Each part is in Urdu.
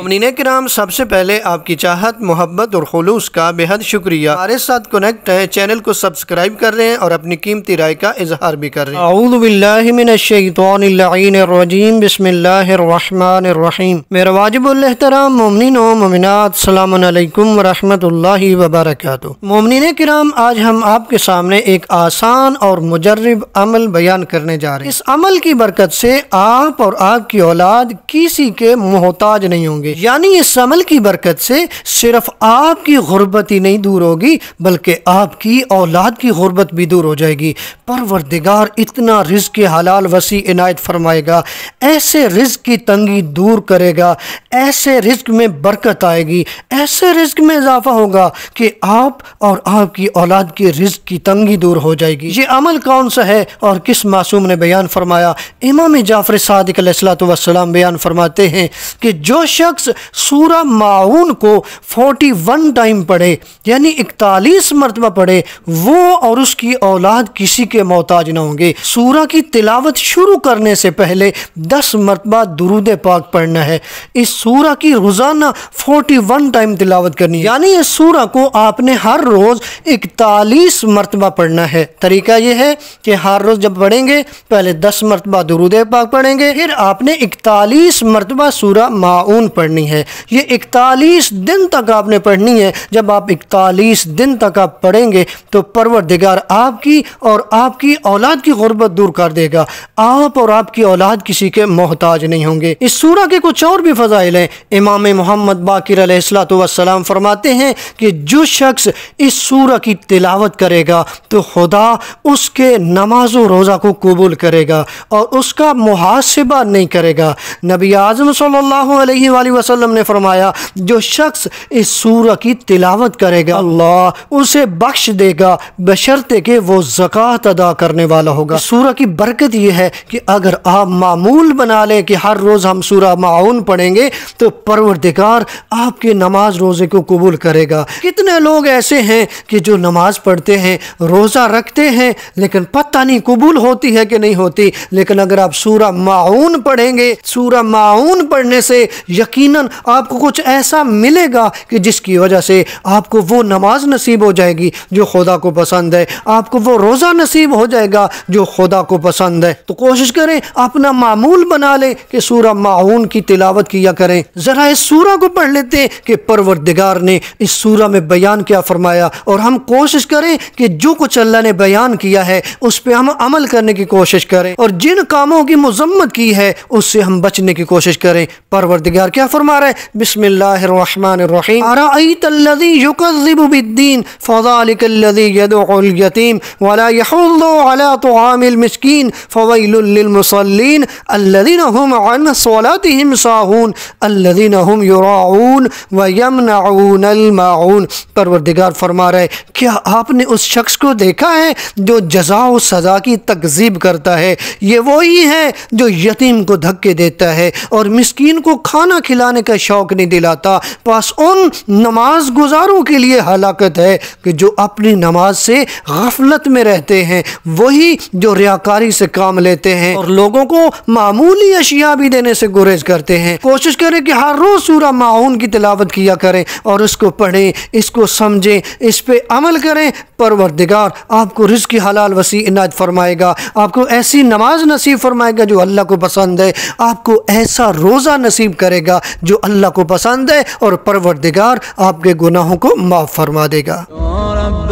مومنین کرام، سب سے پہلے آپ کی چاہت، محبت اور خلوص کا بے حد شکریہ۔ ہمارے ساتھ کنیکٹ ہیں، چینل کو سبسکرائب کر رہے ہیں اور اپنی قیمتی رائے کا اظہار بھی کر رہے ہیں۔ اعوذ باللہ من الشیطان اللعین الرجیم، بسم اللہ الرحمن الرحیم۔ میرا واجب الاحترام مومنین و مومنات، السلام علیکم ورحمۃ اللہ وبرکاتہ۔ مومنین کرام، آج ہم آپ کے سامنے ایک آسان اور مجرب عمل بیان کرنے جا رہے ہیں۔ اس عمل کی برکت سے آپ اور آپ کی اولاد کسی کے محتاج نہیں ہوں گے، یعنی اس عمل کی برکت سے صرف آپ کی غربت ہی نہیں دور ہوگی بلکہ آپ کی اولاد کی غربت بھی دور ہو جائے گی۔ پروردگار اتنا رزق حلال وسیع عنایت فرمائے گا، ایسے رزق کی تنگی دور کرے گا، ایسے رزق میں برکت آئے گی، ایسے رزق میں اضافہ ہوگا کہ آپ اور آپ کی اولاد کی رزق کی تنگی دور ہو جائے گی۔ یہ عمل کون سا ہے اور کس معصوم نے بیان فرمایا؟ امام جعفر صادق علیہ السلام بیان فرماتے ہیں کہ جو شخص سورہ ماعون کو 41 ٹائم پڑھے، یعنی 41 مرتبہ پڑھے، وہ اور اس کی اولاد کسی کے محتاج نہ ہوں گے۔ سورہ کی تلاوت شروع کرنے سے پہلے 10 مرتبہ درود پاک پڑھنا ہے۔ اس سورہ کی روزانہ 41 ٹائم تلاوت کرنی ہے، یعنی اس سورہ کو آپ نے ہر روز 41 مرتبہ پڑھنا ہے۔ طریقہ یہ ہے کہ ہر روز جب پڑھیں گے پہلے 10 مرتبہ درود پاک پڑھیں گے، پھر آپ نے 41 مرتبہ سورہ ماعون پڑھنی ہے۔ یہ 41 دن تک آپ نے پڑھنی ہے۔ جب آپ 41 دن تک آپ پڑھیں گے تو پروردگار آپ کی اور آپ کی اولاد کی غربت دور کر دے گا۔ آپ اور آپ کی اولاد کسی کے محتاج نہیں ہوں گے۔ اس سورہ کے کچھ اور بھی فضائل ہیں۔ امام محمد باقر علیہ السلام فرماتے ہیں کہ جو شخص اس سورہ کی تلاوت کرے گا تو خدا اس کے نماز و روزہ کو قبول کرے گا اور اس کا محاسبہ نہیں کرے گا۔ نبی اعظم صلی اللہ علیہ وآلہ وسلم نے فرمایا جو شخص اس سورہ کی تلاوت کرے گا اللہ اسے بخش دے گا بشرطے کہ وہ زکوٰۃ ادا کرنے والا ہوگا۔ سورہ کی برکت یہ ہے کہ اگر آپ معمول بنا لیں کہ ہر روز ہم سورہ ماعون پڑھیں گے تو پروردگار آپ کے نماز روزے کو قبول کرے گا۔ کتنے لوگ ایسے ہیں کہ جو نماز پڑھتے ہیں، روزہ رکھتے ہیں، لیکن پتہ نہیں قبول ہوتی ہے کہ نہیں ہوتی۔ لیکن اگر آپ سورہ ماعون پڑھیں گے، سورہ ماعون پڑھنے سے یقیناً آپ کو کچھ ایسا ملے گا کہ جس کی وجہ سے آپ کو وہ نماز نصیب ہو جائے گی جو خدا کو پسند ہے، آپ کو وہ روزہ نصیب ہو جائے گا جو خدا کو پسند ہے۔ تو کوشش کریں، اپنا معمول بنا لیں کہ سورہ ماعون کی تلاوت کیا کریں۔ ذرا اس سورہ کو پڑھ لیتے ہیں کہ پروردگار نے اس سورہ میں بیان کیا فرمایا، اور ہم کوشش کریں کہ جو کچھ اللہ نے بیان کیا ہے اس پہ ہم عمل کرنے کی کوشش کریں، اور جن کاموں کی مذمت کی ہے اس سے ہم بچنے کی کوشش کریں۔ پروردگار کیا فرما رہا ہے؟ بسم اللہ الرحمن الرحیم۔ ارأیت الذی یکذب بالدین فذلک الذی یدعو الیتیم ولا یحض علی طعام المسکین فویل للمصلین الذین هم عن صلاتهم ساہون الذین هم یراعون ویمنعون الماعون۔ پروردگار فرما رہے کیا آپ نے اس شخص کو دیکھا ہے جو جزا و سزا کی تکذیب کرتا ہے؟ یہ وہی ہے جو یتیم کو دھکے دیتا ہے اور مسکین کو کھانا کھلانے کا شوق نہیں دلاتا۔ پس ان نماز گزاروں کے لیے ہلاکت ہے کہ جو اپنی نماز سے غفلت میں رہتے ہیں، وہی جو ریاکاری سے کام لیتے ہیں اور لوگوں کو معمولی اشیاء بھی دینے سے گریز کرتے ہیں۔ کوشش کریں کہ ہر روز سورہ ماعون کی تلاوت کیا کریں اور اس کو پڑھیں، اس کو سمجھیں، اس پہ عمل کریں۔ پروردگار آپ کو رزق حلال وسیع عنایت فرمائے گا، آپ کو ایسی نماز نصیب فرمائے گا جو اللہ کو پسند ہے، آپ کو ایسا روزہ نصیب کرے گا جو اللہ کو پسند ہے، اور پروردگار آپ کے گناہوں کو معاف فرما دے گا۔ یا رب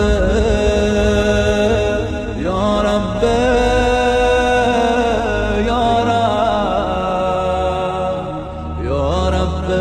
یا رب یا رب یا رب